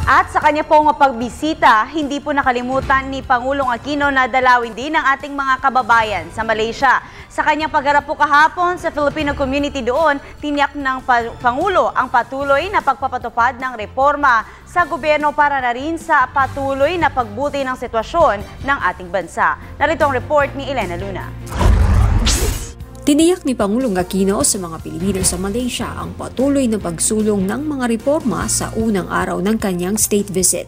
At sa kanya pong pagbisita, hindi po nakalimutan ni Pangulong Aquino na dalawin din ang ating mga kababayan sa Malaysia. Sa kanyang pagharap po kahapon sa Filipino community doon, tiniyak ng Pangulo ang patuloy na pagpapatupad ng reforma sa gobyerno para na rin sa patuloy na pagbuti ng sitwasyon ng ating bansa. Narito ang report ni Elena Luna. Tiniyak ni Pangulong Aquino sa mga Pilipino sa Malaysia ang patuloy na pagsulong ng mga reforma sa unang araw ng kanyang state visit.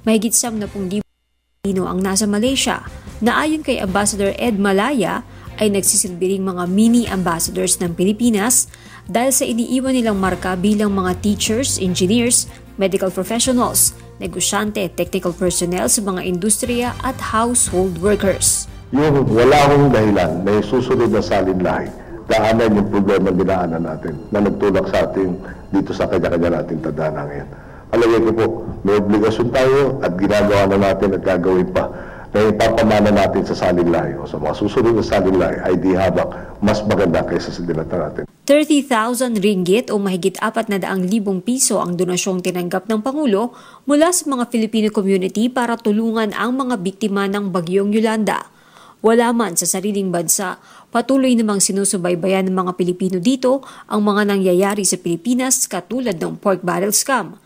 Mahigit 70,000 Pilipino ang nasa Malaysia na ayon kay Ambassador Ed Malaya ay nagsisilbing mga mini-ambassadors ng Pilipinas dahil sa iniiwan nilang marka bilang mga teachers, engineers, medical professionals, negosyante, technical personnel sa mga industriya at household workers. Yung wala akong dahilan na yung susunod na salinlahi, daanan yung problema dinaanan natin na nagtulak sa ating dito sa kanya-kanya nating tadhana ngayon. Palagay ko po, may obligasyon tayo at ginagawa na natin at gagawin pa na ipapamana natin sa salinlahi o sa mga susunod na salinlahi ay di habak mas maganda kaysa sa dinata natin. 30,000 ringgit o mahigit 400,000 piso ang donasyong tinanggap ng Pangulo mula sa mga Filipino community para tulungan ang mga biktima ng Bagyong Yolanda. Wala man sa sariling bansa, patuloy namang sinusubaybayan ng mga Pilipino dito ang mga nangyayari sa Pilipinas katulad ng pork barrel scam.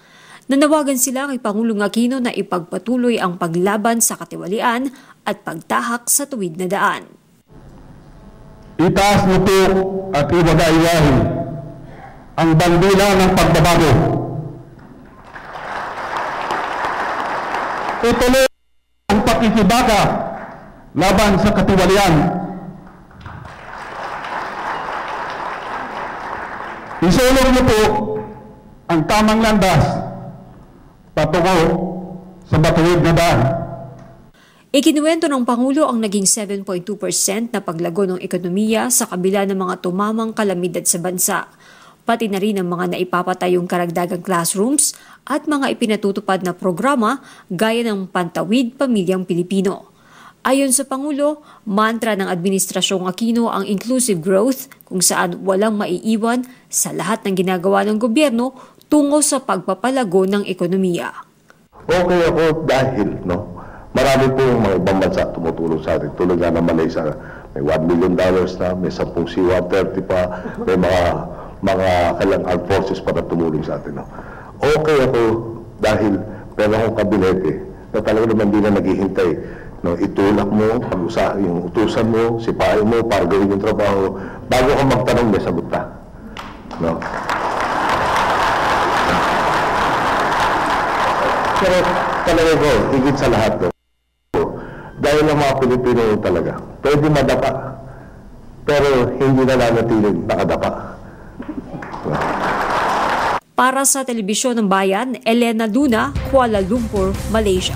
Nanawagan sila kay Pangulong Aquino na ipagpatuloy ang paglaban sa katiwalian at pagtahak sa tuwid na daan. Itaas nito at iwagayahin ang bandila ng pagbabago. Ituloy ang pakikibaka laban sa katiwalian. Isulong niyo po ang tamang landas patungo sa matuwid na daan. Ikinuwento ng Pangulo ang naging 7.2% na paglago ng ekonomiya sa kabila ng mga tumamang kalamidad sa bansa, pati na rin ang mga naipapatayong karagdagang classrooms at mga ipinatutupad na programa gaya ng Pantawid Pamilyang Pilipino. Ayon sa Pangulo, mantra ng Administrasyong Aquino ang inclusive growth kung saan walang maiiwan sa lahat ng ginagawa ng gobyerno tungo sa pagpapalago ng ekonomiya. Okay ako dahil marami po yung mga ibang bansa tumutulong sa atin. Tulad nga ng Malaysia, may $1 million na, may 10 C-130 pa, may mga kailang armed forces para tumulong sa atin. Okay ako dahil meron akong kabinete na talaga naman di na naghihintay. Itulak mo, yung utusan mo, sipahin mo para gawin yung trabaho. Bago ka magtanong, may sagot na. Pero talaga ko, higit sa lahat dahil ang mga Pilipino talaga, pwede madapa, pero hindi na nanatiling nakadapa. Para sa Telebisyon ng Bayan, Elena Luna, Kuala Lumpur, Malaysia.